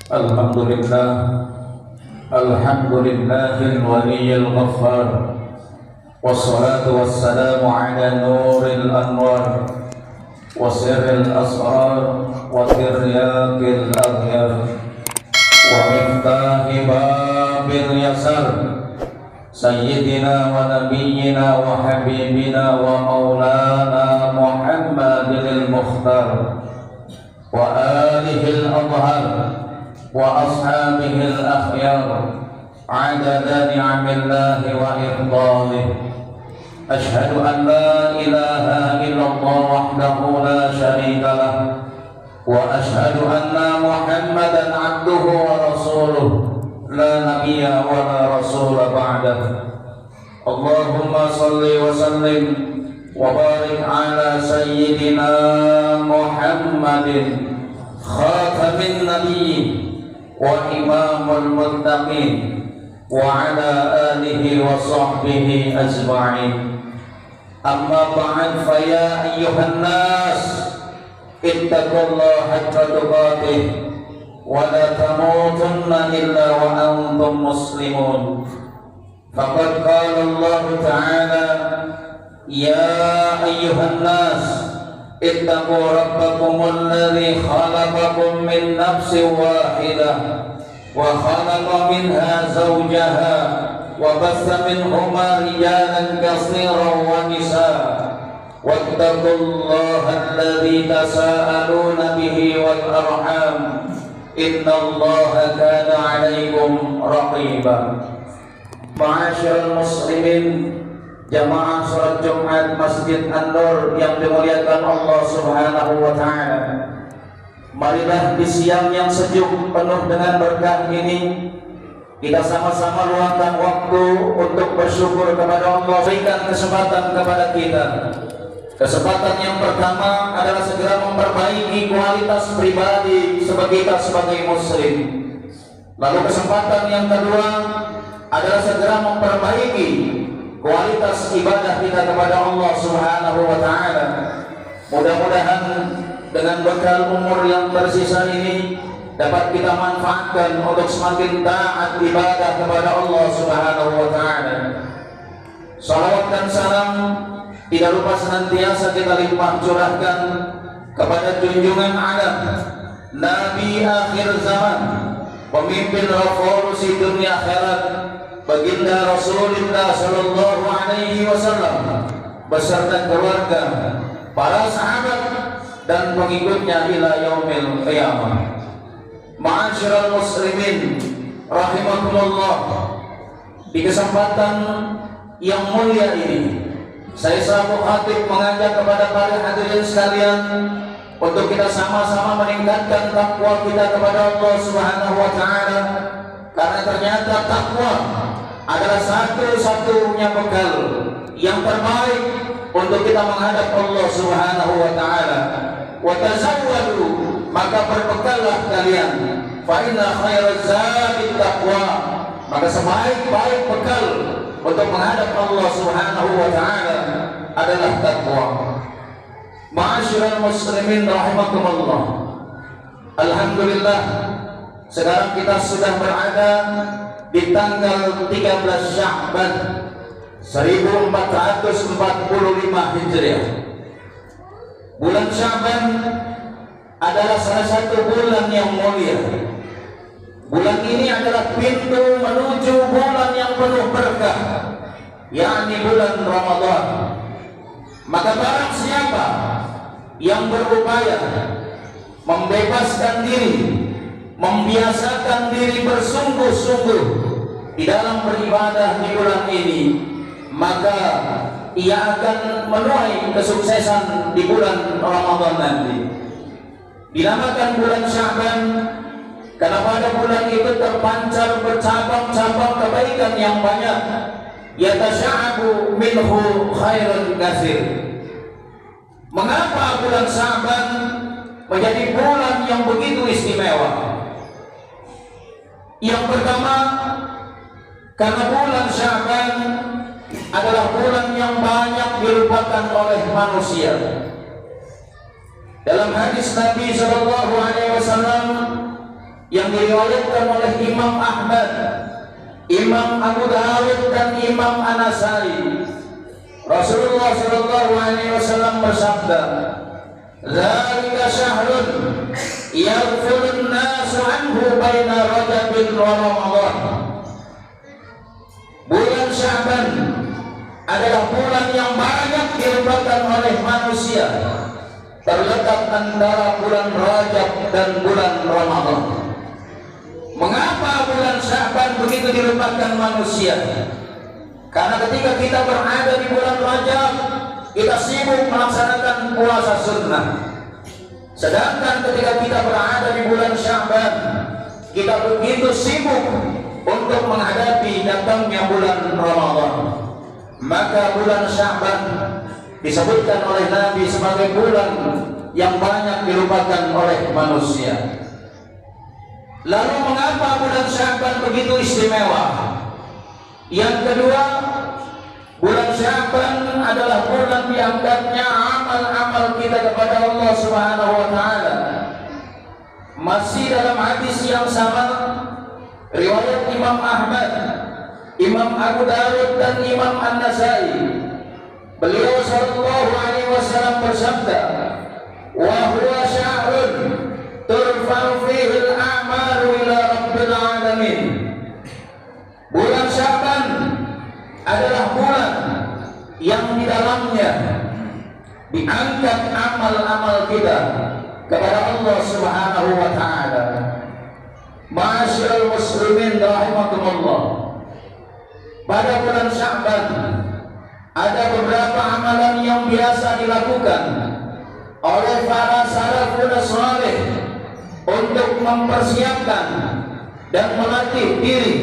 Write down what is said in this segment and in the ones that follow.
Alhamdulillah, Alhamdulillahil waliyyil ghaffar, wassalatu wassalamu ala nuril anwar, wa sirril asrar, wa tiryaqil aghyar, wa miftahi babil yasar, sayyidina wa nabiyyina wa habibina wa maulana Muhammadil mukhtar, wa alihil adhar, wa ashabihil akhyar, adada ni'amillahi wa irdalih. Ashhadu an la ilaha illallah wahdahu la syarika lah, wa ashhadu anna Muhammadan abduhu wa rasuluh, la nabiyya wa la rasula ba'dah. Allahumma salli wa sallim wa barik ala sayyidina Muhammadin khatamin nabiyyin wa imamul muttaqin wa ala alihi wa sahbihi ajma'in. Amma ba'd, fa ya ayyuhan nas ittaqullaha haqqa tuqatih wa la tamutunna illa wa antum muslimun. Faqad qala Allah ta'ala, ya ayyuhan nas ittaqu rabbakumul ladzi khalaqakum min nafsin wahidah wa khalaqa minha zawjaha wa bassa minhuma rijalan katsiran wa nisaa wattaqullaha alladzi tasaaluna bihi wal arham innallaha kana 'alaikum raqiba. Ma'asyiral muslimin, jamaah salat Jumat Masjid An-Nur yang dimuliakan Allah Subhanahu wa taala. Marilah di siang yang sejuk penuh dengan berkah ini kita sama-sama luangkan waktu untuk bersyukur kepada Allah. Berikan kesempatan kepada kita. Kesempatan yang pertama adalah segera memperbaiki kualitas pribadi kita sebagai muslim. Lalu kesempatan yang kedua adalah segera memperbaiki kualitas ibadah kita kepada Allah Subhanahu wa taala. Mudah-mudahan dengan bekal umur yang tersisa ini dapat kita manfaatkan untuk semakin taat ibadah kepada Allah Subhanahu wa taala. Salawat dan salam tidak lupa senantiasa kita limpah curahkan kepada junjungan alam Nabi akhir zaman, pemimpin revolusi dunia akhirat, baginda Rasulullah sallallahu alaihi wasallam beserta keluarga, para sahabat dan pengikutnya ila yaumil qiyamah. Ma'asyiral muslimin rahimakumullah, di kesempatan yang mulia ini saya selaku khatib mengajak kepada para hadirin sekalian untuk kita sama-sama meningkatkan takwa kita kepada Allah Subhanahu wa taala, karena ternyata takwa adalah satu-satunya bekal yang terbaik untuk kita menghadap Allah Subhanahu wa taala. Wa tazawwadu, maka berbekallah kalian, fa inna khairaz zadi taqwa, maka sebaik-baik bekal untuk menghadap Allah Subhanahu wa taala adalah takwa. Ma'asyiral muslimin rahimakumullah, alhamdulillah sekarang kita sudah berada di tanggal 13 Sya'ban 1445 Hijriah. Bulan Sya'ban adalah salah satu bulan yang mulia. Bulan ini adalah pintu menuju bulan yang penuh berkah, yakni bulan Ramadan. Maka barang siapa yang berupaya membebaskan diri, membiasakan diri bersungguh-sungguh di dalam beribadah di bulan ini, maka ia akan menuai kesuksesan di bulan Ramadan nanti. Dinamakan bulan Sya'ban karena pada bulan itu terpancar bercabang-cabang kebaikan yang banyak. Yatasya'abu minhu khairun katsir. Mengapa bulan Sya'ban menjadi bulan yang begitu istimewa? Yang pertama, karena bulan Sya'ban adalah bulan yang banyak dilupakan oleh manusia. Dalam hadis Nabi sallallahu alaihi wasallam yang diriwayatkan oleh Imam Ahmad, Imam Abu Dawud dan Imam An-Nasai. Rasulullah sallallahu alaihi wasallam bersabda, "Dzalika syahrun yaghfulun nasu anhu baina Rajabin wa Ramadan." Bulan Sya'ban adalah bulan yang banyak dilupakan oleh manusia, terletak antara bulan Rajab dan bulan Ramadan. Mengapa bulan Sya'ban begitu dilupakan manusia? Karena ketika kita berada di bulan Rajab, kita sibuk melaksanakan puasa sunnah. Sedangkan ketika kita berada di bulan Sya'ban, kita begitu sibuk untuk menghadapi datangnya bulan Ramadan. Maka bulan Sya'ban disebutkan oleh Nabi sebagai bulan yang banyak dilupakan oleh manusia. Lalu mengapa bulan Sya'ban begitu istimewa? Yang kedua, bulan Sya'ban adalah bulan diangkatnya amal-amal kita kepada Allah Subhanahu wa taala. Masih dalam hadis yang sama riwayat Imam Ahmad, Imam Abu Dawud dan Imam An-Nasai, beliau sallallahu alaihi wasallam bersabda, "Wa huwa syahrun turfa'u fihi al-a'malu ila rabbil alamin." Bulan Sya'ban adalah bulan yang di dalamnya diangkat amal-amal kita kepada Allah Subhanahu wa taala. Ma'asyiral muslimin rahimakumullah. Pada bulan Sya'ban ada beberapa amalan yang biasa dilakukan oleh para salafun saleh untuk mempersiapkan dan melatih diri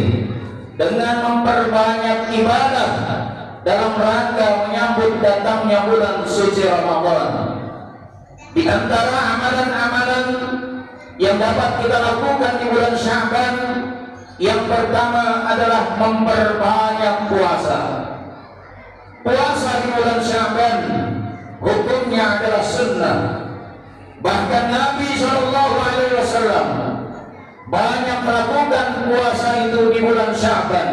dengan memperbanyak ibadah dalam rangka menyambut datangnya bulan suci Ramadan. Di antara amalan-amalan yang dapat kita lakukan di bulan Sya'ban, yang pertama adalah memperbanyak puasa. Puasa di bulan Sya'ban hukumnya adalah sunnah. Bahkan Nabi SAW banyak melakukan puasa itu di bulan Sya'ban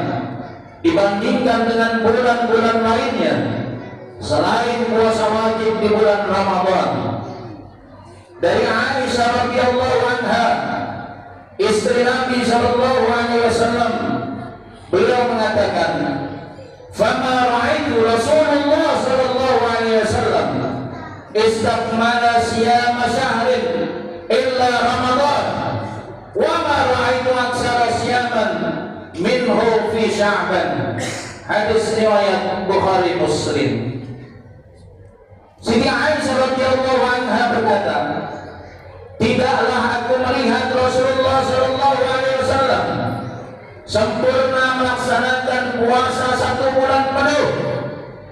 dibandingkan dengan bulan-bulan lainnya selain puasa wajib di bulan Ramadan. Dari Aisyah radhiyallahu anha, istri Nabi sallallahu alaihi wasallam, beliau mengatakan, "Fama ra'aitu Rasulullah sallallahu alaihi wasallam istakmala siyama syahrin illa Ramadan. Wa ma ra'aitu aksara siyaman minhu fi Sya'ban." Hadis riwayat Bukhari Muslim. Siti Aisyah radhiyallahu anha berkata, "Tidaklah aku melihat Rasulullah sallallahu alaihi wasallam sempurna melaksanakan puasa 1 bulan penuh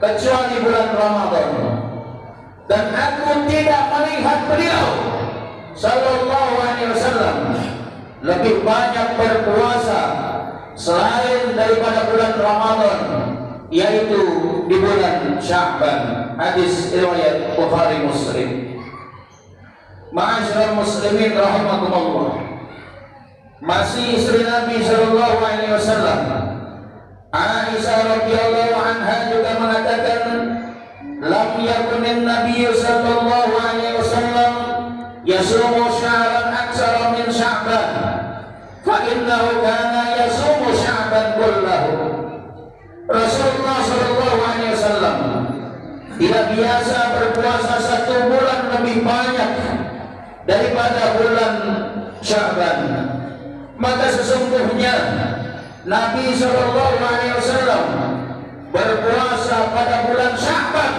kecuali bulan Ramadan. Dan aku tidak melihat beliau sallallahu alaihi wasallam lebih banyak berpuasa selain daripada bulan Ramadan, yaitu di bulan Sya'ban." Hadis riwayat Bukhari Muslim. Ma'asyiral muslimin rahimakumullah. Masih istri Nabi sallallahu alaihi wasallam, Aisyah radhiyallahu anha juga mengatakan, "Lam yakunin Nabi sallallahu alaihi wasallam yasumu syahran aktsara min Sya'ban, fa innahu kana yasumu Sya'ban kullahu." Rasulullah sallallahu alaihi wasallam tidak biasa berpuasa 1 bulan lebih banyak daripada bulan Sya'ban. Maka sesungguhnya Nabi SAW berpuasa pada bulan Sya'ban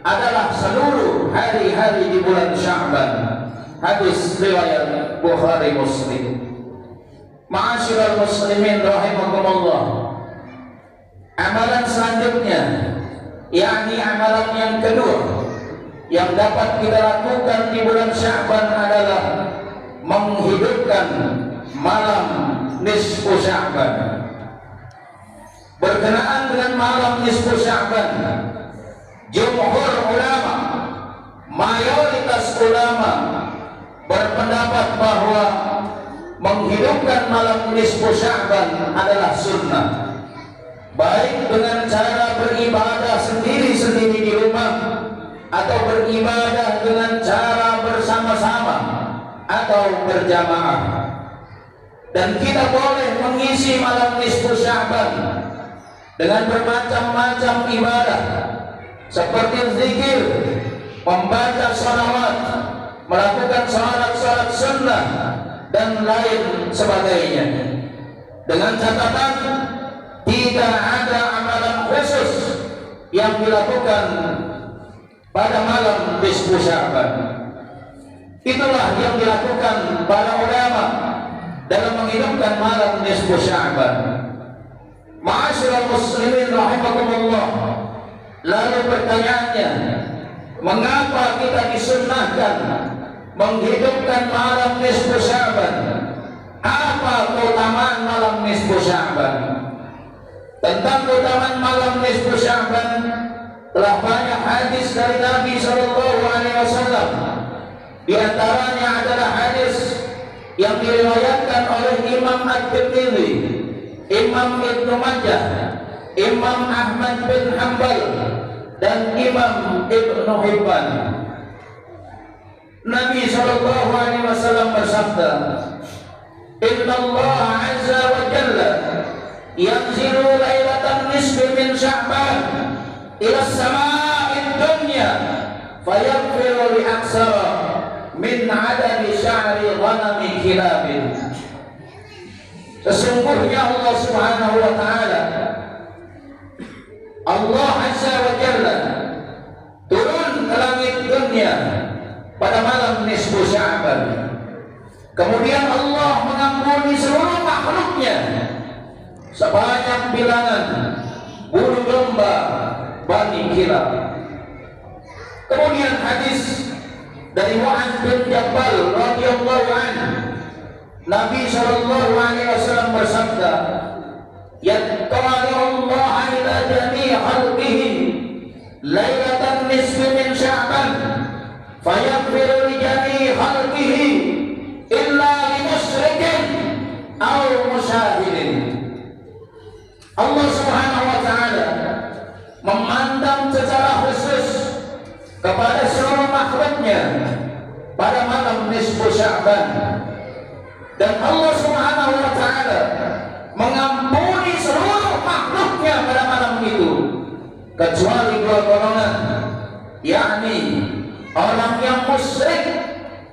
adalah seluruh hari-hari di bulan Sya'ban. Hadis riwayat Bukhari Muslim. Ma'asyiral muslimin rahimakumullah. Amalan selanjutnya, yakni amalan yang kedua yang dapat kita lakukan di bulan Sya'ban adalah menghidupkan malam nisfu Sya'ban. Berkenaan dengan malam nisfu Sya'ban, jumhur ulama, mayoritas ulama berpendapat bahwa menghidupkan malam nisfu Sya'ban adalah sunnah, baik dengan cara beribadah sendiri-sendiri di rumah atau beribadah dengan cara bersama-sama atau berjamaah. Dan kita boleh mengisi malam nisfu Sya'ban dengan bermacam-macam ibadah seperti zikir, membaca shalawat, melakukan salat-salat sunnah dan lain sebagainya. Dengan catatan tidak ada amalan khusus yang dilakukan pada malam nisfu Sya'ban. Itulah yang dilakukan para ulama dalam menghidupkan malam nisfu Sya'ban. Ma'asyiral muslimin rahimakumullah. Lalu pertanyaannya, mengapa kita disunnahkan menghidupkan malam nisfu Sya'ban? Apa keutamaan malam nisfu Sya'ban? Tentang keutamaan malam nisfu Sya'ban telah banyak hadis dari Nabi SAW. Di antaranya adalah hadis yang diriwayatkan oleh Imam At-Tirmidzi, Imam Ibnu Majah, Imam Ahmad bin Hanbal, dan Imam Ibnu Hibban. Nabi SAW bersabda, Inna Allah Azza wa Jalla yanzilu lailatan nisfi min Sya'ban ila sama'id dunya fayaghfiru li aksara min adadi sya'ri ghanami kilabin. Sesungguhnya Allah Subhanahu wa ta'ala, Allah Azza wa Jalla turun ke langit dunia pada malam nisfu Sya'ban. Kemudian Allah mengampuni seluruh makhluknya sebanyak bilangan bulu domba Bani Kilab. Kemudian hadis dari Mu'adz bin Jabal radhiyallahu anhu, Nabi SAW bersabda, yattali'u Allah ila jami' khalqihi lailatan nisfi min Sya'ban fayaghfiru li jami' khalqihi illa li musyrikin aw musyahidin. Allah Subhanahu wa ta'ala memandang secara khusus kepada seluruh makhluknya pada malam nisfu Sya'ban, dan Allah Subhanahu wa ta'ala mengampuni seluruh makhluknya pada malam itu kecuali dua golongan, yakni orang yang musyrik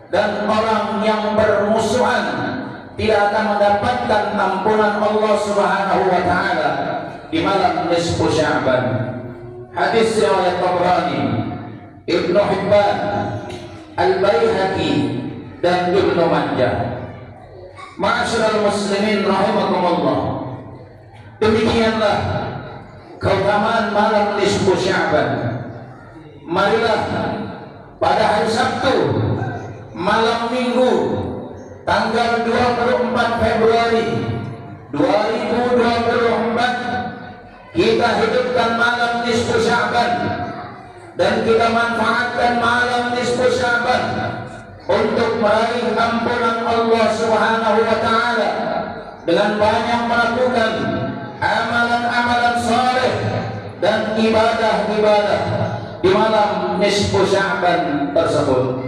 dan orang yang bermusuhan tidak akan mendapatkan ampunan Allah Subhanahu wa ta'ala di malam nisfu Sya'ban. Hadis riwayat Tabrani, Ibnu Hibban, Al-Baihaqi, dan Ibnu Majah. Ma'asyiral muslimin rahimakumullah. Demikianlah keutamaan malam nisfu Sya'ban. Marilah pada hari Sabtu malam Minggu tanggal 24 Februari 2024 kita hidupkan malam nisfu Sya'ban dan kita manfaatkan malam nisfu Sya'ban untuk meraih ampunan Allah Subhanahu wa ta'ala dengan banyak melakukan amalan-amalan saleh dan ibadah-ibadah di malam nisfu Sya'ban tersebut.